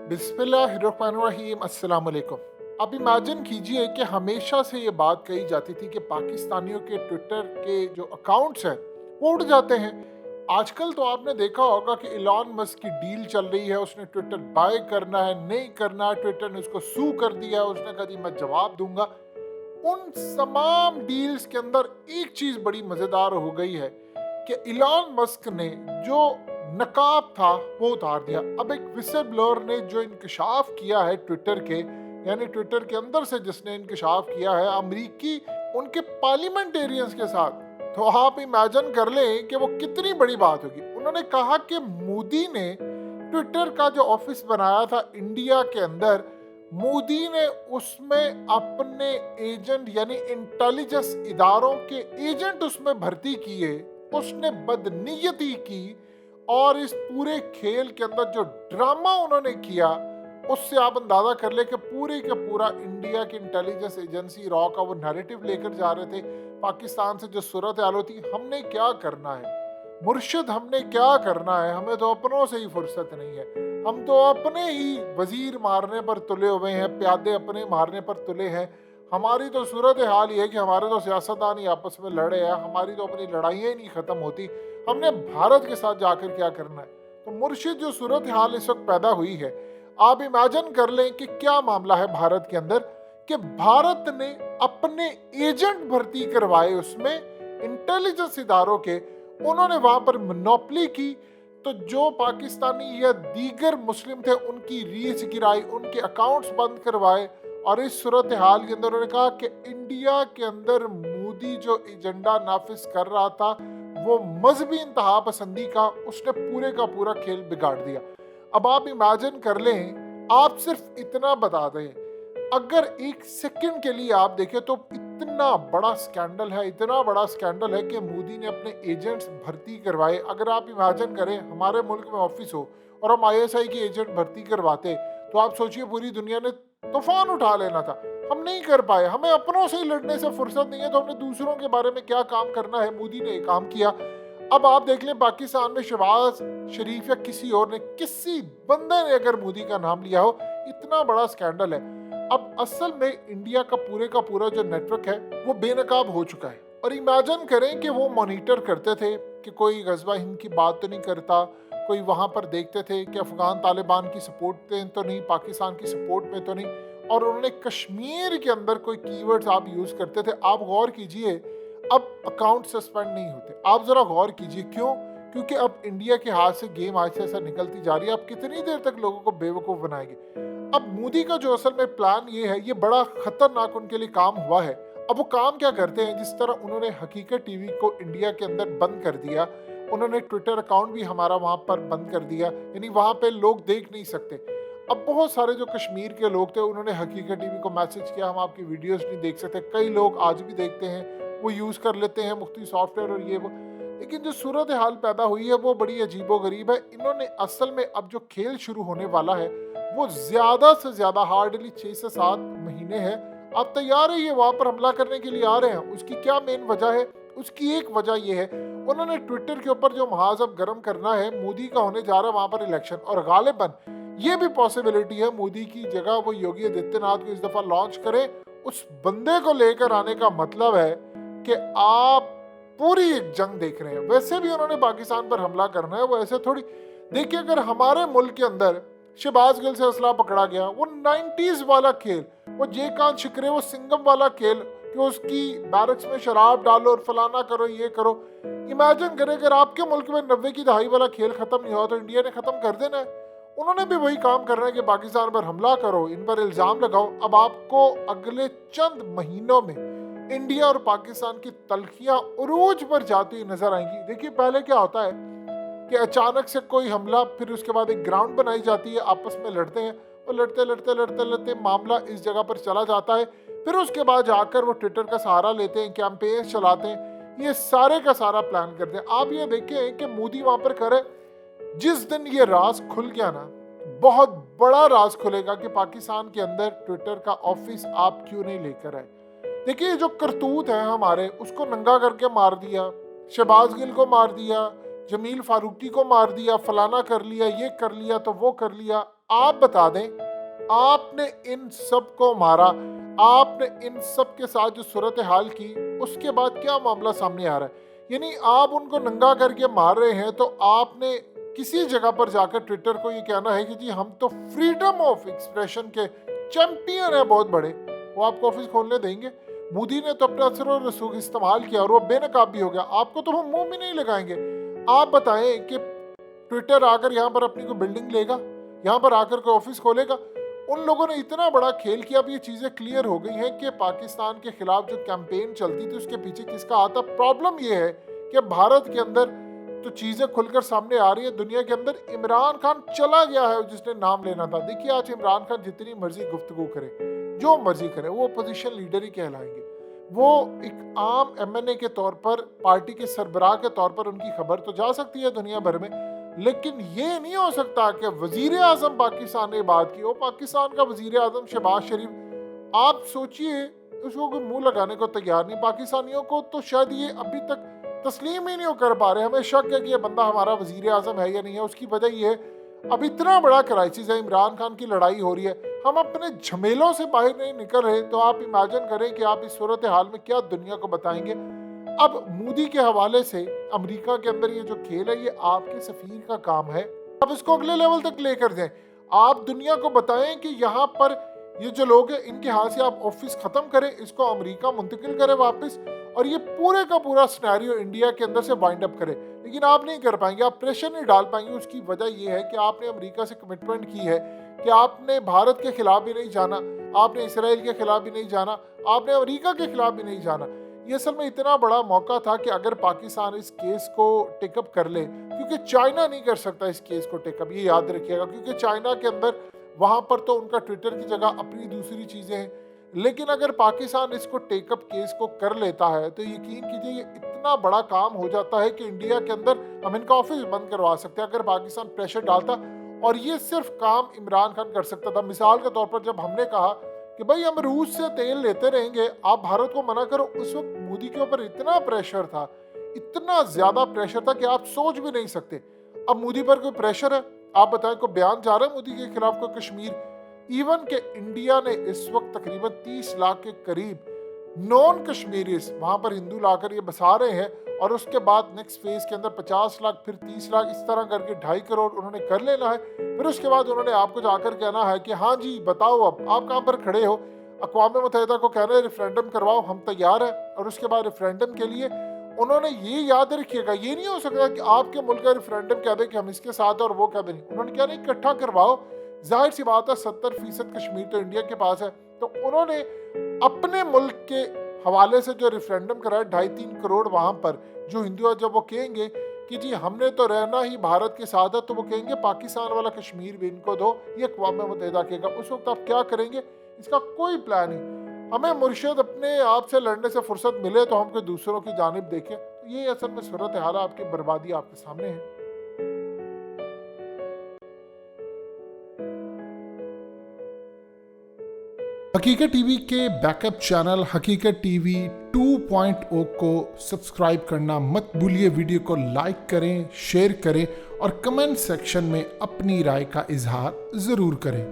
बिस्मिल्लाहिर्रहमानिर्रहीम अस्सलाम वालेकुम। आप इमेजिन कीजिए कि हमेशा से ये बात कही जाती थी कि पाकिस्तानियों के ट्विटर के जो अकाउंट्स हैं वो उड़ जाते हैं। आजकल तो आपने देखा होगा कि इलॉन मस्क की डील चल रही है, उसने ट्विटर बाय करना है, नहीं करना है, ट्विटर ने उसको सू कर दिया है, उसने कहा जी मैं जवाब दूंगा। उन तमाम डील्स के अंदर एक चीज बड़ी मजेदार हो गई है कि इलॉन मस्क ने जो नकाब था वो उतार दिया। अब एक विसल ब्लोअर ने जो इंकशाफ किया है ट्विटर के, यानी ट्विटर के अंदर से जिसने इंकशाफ किया है अमरीकी उनके पार्लियामेंटेरियंस के साथ, तो आप इमेजिन कर लें कि वो कितनी बड़ी बात होगी। उन्होंने कहा कि मोदी ने ट्विटर का जो ऑफिस बनाया था इंडिया के अंदर, मोदी ने उसमें अपने एजेंट यानी इंटेलिजेंस इदारों के एजेंट उसमें भर्ती किए, उसने बदनीयती की और इस पूरे खेल के अंदर जो ड्रामा उन्होंने किया उससे आप अंदाजा कर ले कि पूरे का पूरा इंडिया की इंटेलिजेंस एजेंसी रॉ का वो नैरेटिव लेकर जा रहे थे। पाकिस्तान से जो सूरत हाल होती, हमने क्या करना है मुर्शिद, हमने क्या करना है, हमें तो अपनों से ही फुर्सत नहीं है, हम तो अपने ही वजीर मारने पर तुले हुए हैं, प्यादे अपने मारने पर तुले हैं। हमारी तो सूरत हाल ये है कि हमारे तो सियासतदान ही आपस में लड़े हैं, हमारी तो अपनी लड़ाइयाँ ही नहीं ख़त्म होती, हमने भारत के साथ जाकर क्या करना है। तो मुर्शिद जो सूरत हाल इस वक्त पैदा हुई है, आप इमेजिन कर लें कि क्या मामला है भारत के अंदर कि भारत ने अपने एजेंट भर्ती करवाए उसमें इंटेलिजेंस इदारों के, उन्होंने वहां पर मोनोपली की। तो जो पाकिस्तानी या दीगर मुस्लिम थे उनकी रीच गिराई, उनके अकाउंट्स बंद करवाए और इस सूरत हाल के अंदर उन्होंने कहा कि इंडिया के अंदर मोदी जो एजेंडा नाफिज कर रहा था वो मजहबी इंतहा पसंदी का, उसने पूरे का पूरा खेल बिगाड़ दिया। अब आप इमेजिन कर लें, आप सिर्फ इतना बता दें, अगर एक सेकंड के लिए आप देखें तो इतना बड़ा स्कैंडल है, इतना बड़ा स्कैंडल है कि मोदी ने अपने एजेंट्स भर्ती करवाए। अगर आप इमेजिन करें हमारे मुल्क में ऑफिस हो और हम आईएसआई के एजेंट भर्ती करवाते, तो आप सोचिए पूरी दुनिया ने तूफान उठा लेना था। हम नहीं कर पाए, हमें अपनों से ही लड़ने से फुर्सत नहीं है, तो हमने दूसरों के बारे में क्या काम करना है, मोदी ने काम किया। अब आप देख लें पाकिस्तान में शहबाज शरीफ या किसी और ने, किसी बंदे ने अगर मोदी का नाम लिया हो, इतना बड़ा स्कैंडल है। अब असल में इंडिया का पूरा जो नेटवर्क है वो बेनकाब हो चुका है। और इमेजिन करें कि वो मॉनिटर करते थे कि कोई गजवा हिंद की बात तो नहीं करता, कोई वहां पर देखते थे कि अफगान तालिबान की सपोर्ट में तो नहीं, पाकिस्तान की सपोर्ट में तो नहीं, और उन्होंने कश्मीर के अंदर कोई कीवर्ड्स आप यूज करते थे। आप गौर कीजिए, अब अकाउंट सस्पेंड नहीं होते। आप जरा गौर कीजिए क्यों? क्योंकि अब इंडिया के हाथ से गेम आज से ऐसा निकलती जा रही है। आप कितनी देर तक लोगों को बेवकूफ बनाएंगे? अब मोदी का जो असल में प्लान ये है, ये बड़ा खतरनाक उनके लिए काम हुआ है। अब वो काम क्या करते हैं, जिस तरह उन्होंने हकीकत टीवी को इंडिया के अंदर बंद कर दिया, उन्होंने ट्विटर अकाउंट भी हमारा वहां पर बंद कर दिया, यानी वहां पे लोग देख नहीं सकते। अब बहुत सारे जो कश्मीर के लोग थे उन्होंने हकीकत टीवी को मैसेज किया हम आपकी वीडियोस नहीं देख सकते। कई लोग आज भी देखते हैं, वो यूज़ कर लेते हैं मुख्तलिफ सॉफ्टवेयर और ये वो। लेकिन जो सूरत हाल पैदा हुई है वो बड़ी अजीबो गरीब है। इन्होंने असल में अब जो खेल शुरू होने वाला है वो ज़्यादा से ज़्यादा हार्डली 6 से 7 महीने है। आप तैयार है ये वहाँ पर हमला करने के लिए आ रहे हैं। उसकी क्या मेन वजह है? उसकी एक वजह ये है, उन्होंने ट्विटर के ऊपर जो महाज अब गर्म करना है, मोदी का होने जा रहा है वहाँ पर इलेक्शन, और गालिबन ये भी पॉसिबिलिटी है मोदी की जगह वो योगी आदित्यनाथ को इस दफ़ा लॉन्च करे। उस बंदे को लेकर आने का मतलब है कि आप पूरी एक जंग देख रहे हैं। वैसे भी उन्होंने पाकिस्तान पर हमला करना है, वो ऐसे थोड़ी। देखिए, अगर हमारे मुल्क के अंदर शहबाज गिल से असला पकड़ा गया, वो 90s वाला खेल, वो जे कान शिकरे, वो सिंगम वाला खेल कि उसकी बैरक्स में शराब डालो और फलाना करो ये करो। इमेजिन करें अगर आपके मुल्क में 90 की दहाई वाला खेल खत्म नहीं हुआ तो इंडिया ने खत्म कर देना है। उन्होंने भी वही काम करना है कि पाकिस्तान पर हमला करो, इन पर इल्जाम लगाओ। अब आपको अगले चंद महीनों में इंडिया और पाकिस्तान की तलखियां उरूज पर जाती हुई नजर आएंगी। देखिए, पहले क्या होता है कि अचानक से कोई हमला, फिर उसके बाद एक ग्राउंड बनाई जाती है, आपस में लड़ते हैं, और लड़ते लड़ते लड़ते लड़ते मामला इस जगह पर चला जाता है। फिर उसके बाद जाकर वो ट्विटर का सहारा लेते हैं, कैंपेन चलाते हैं, ये सारे का सारा प्लान करते हैं। आप ये देखें कि मोदी वहां पर करे, जिस दिन ये राज खुल गया ना, बहुत बड़ा राज खुलेगा कि पाकिस्तान के अंदर ट्विटर का ऑफिस आप क्यों नहीं लेकर आए। देखिए, जो करतूत है हमारे, उसको नंगा करके मार दिया, शहबाज गिल को मार दिया, जमील फारूकी को मार दिया, फलाना कर लिया, ये कर लिया तो वो कर लिया। आप बता दें, आपने इन सब को मारा, आपने इन सब के साथ जो सूरत हाल की, उसके बाद क्या मामला सामने आ रहा है? यानी आप उनको नंगा करके मार रहे हैं, तो आपने किसी जगह पर जाकर ट्विटर को ये कहना है कि जी हम तो फ्रीडम ऑफ एक्सप्रेशन के चैंपियन है बहुत बड़े, वो आपको ऑफिस खोलने देंगे? मोदी ने तो अपना असर और रसूख इस्तेमाल किया और वो बेनकाब भी हो गया, आपको तो वो मुंह भी नहीं लगाएंगे। आप बताएं कि ट्विटर आकर यहाँ पर अपनी कोई बिल्डिंग लेगा, यहाँ पर आकर कोई ऑफिस खोलेगा? उन लोगों ने इतना बड़ा खेल किया। अब ये चीज़ें क्लियर हो गई हैं कि पाकिस्तान के खिलाफ जो कैंपेन चलती थी उसके पीछे किसका हाथ था। प्रॉब्लम ये है कि भारत के अंदर तो चीज़ें खुलकर सामने आ रही है, दुनिया के अंदर इमरान खान चला गया है जिसने नाम लेना था। देखिए आज इमरान खान जितनी मर्जी गुफ्तगू करे, जो मर्जी करे, वो अपोजिशन लीडर ही कहलाएंगे। वो एक आम एमएनए के तौर पर, पार्टी के सरबराह के तौर पर उनकी खबर तो जा सकती है दुनिया भर में, लेकिन ये नहीं हो सकता कि वजीर आजम पाकिस्तान ने बात की हो, पाकिस्तान का वजीर आजम शहबाज शरीफ, आप सोचिए, उसको कोई मुंह लगाने को तैयार नहीं। पाकिस्तानियों को तो शायद ये अभी तक तस्लीम ही नहीं कर पा रहे। हमें शक है कि ये बंदा हमारा वजीर आजम है या नहीं है। उसकी वजह ये है, अब इतना बड़ा क्राइसिस है, इमरान खान की लड़ाई हो रही है, हम अपने झमेलों से बाहर नहीं निकल रहे। तो आप इमेजिन करें कि आप इस सूरत हाल में क्या दुनिया को बताएंगे। अब मोदी के हवाले से अमेरिका के अंदर ये जो खेल है, ये आपके सफीर का काम है। अब इसको अगले लेवल तक लेकर जाएं। आप दुनिया को बताएं कि यहाँ पर ये जो लोग हैं, इनके हाथ से आप ऑफिस खत्म करें, इसको अमेरिका मुंतकिल करें वापस, और ये पूरे का पूरा सिनेरियो इंडिया के अंदर से वाइंड अप करें। लेकिन आप नहीं कर पाएंगे, आप प्रेशर नहीं डाल पाएंगे। उसकी वजह यह है कि आपने अमेरिका से कमिटमेंट की है कि आपने भारत के खिलाफ भी नहीं जाना, आपने इसराइल के खिलाफ भी नहीं जाना, आपने अमेरिका के खिलाफ भी नहीं जाना। ये असल में इतना बड़ा मौका था कि अगर पाकिस्तान इस केस को टेकअप कर ले, क्योंकि चाइना नहीं कर सकता इस केस को टेकअप, ये याद रखिएगा, क्योंकि चाइना के अंदर वहां पर तो उनका ट्विटर की जगह अपनी दूसरी चीजें हैं। लेकिन अगर पाकिस्तान इसको टेकअप केस को कर लेता है, तो यकीन कीजिए ये इतना बड़ा काम हो जाता है कि इंडिया के अंदर हम इनका ऑफिस बंद करवा सकते हैं, अगर पाकिस्तान प्रेशर डालता। और ये सिर्फ काम इमरान खान कर सकता था। मिसाल के तौर पर जब हमने कहा कि भाई हम रूस से तेल लेते रहेंगे, आप भारत को मना करो, उस वक्त मोदी के ऊपर इतना प्रेशर था, इतना ज्यादा प्रेशर था कि आप सोच भी नहीं सकते। अब मोदी पर कोई प्रेशर है, आप बताएं, कोई बयान जा रहा है मोदी के खिलाफ, कोई कश्मीर, इवन के इंडिया ने इस वक्त तकरीबन 30 लाख के करीब नॉन कश्मीरीज वहां पर हिंदू लाकर ये बसा रहे हैं, और उसके बाद नेक्स्ट फेज के अंदर 50 लाख, फिर 30 लाख, इस तरह करके 2.5 करोड़ उन्होंने कर लेना है। फिर उसके बाद उन्होंने आपको जाकर कहना है कि हाँ जी बताओ अब आप कहाँ पर खड़े हो, अक़वाम मुत्तहिदा को कहना है रेफरेंडम करवाओ, हम तैयार हैं। और उसके बाद रेफरेंडम के लिए उन्होंने ये याद रखिएगा, ये नहीं हो सकता कि आपके मुल्क का रेफरेंडम कह दे कि हम इसके साथ हैं और वो कह दें। उन्होंने क्या नहीं, इकट्ठा करवाओ। जाहिर सी बात है 70% कश्मीर तो इंडिया के पास है, तो उन्होंने अपने मुल्क के हवाले से जो रेफरेंडम कराया 2.5-3 करोड़ वहां पर जो हिंदू है, जब वो कहेंगे कि जी हमने तो रहना ही भारत के साथ है, तो वो कहेंगे पाकिस्तान वाला कश्मीर भी इनको दो, ये अक़वाम मुत्तहिदा कहेगा। उस वक्त आप क्या करेंगे, इसका कोई प्लान नहीं। हमें मुर्शिद अपने आप से लड़ने से फुर्सत मिले तो हम कोई दूसरों की जानिब देखें। तो ये असल में सूरत हाल, आपकी बर्बादी आपके सामने है। हकीकत टीवी के बैकअप चैनल हकीकत टीवी 2.0 को सब्सक्राइब करना मत भूलिए। वीडियो को लाइक करें, शेयर करें और कमेंट सेक्शन में अपनी राय का इजहार जरूर करें।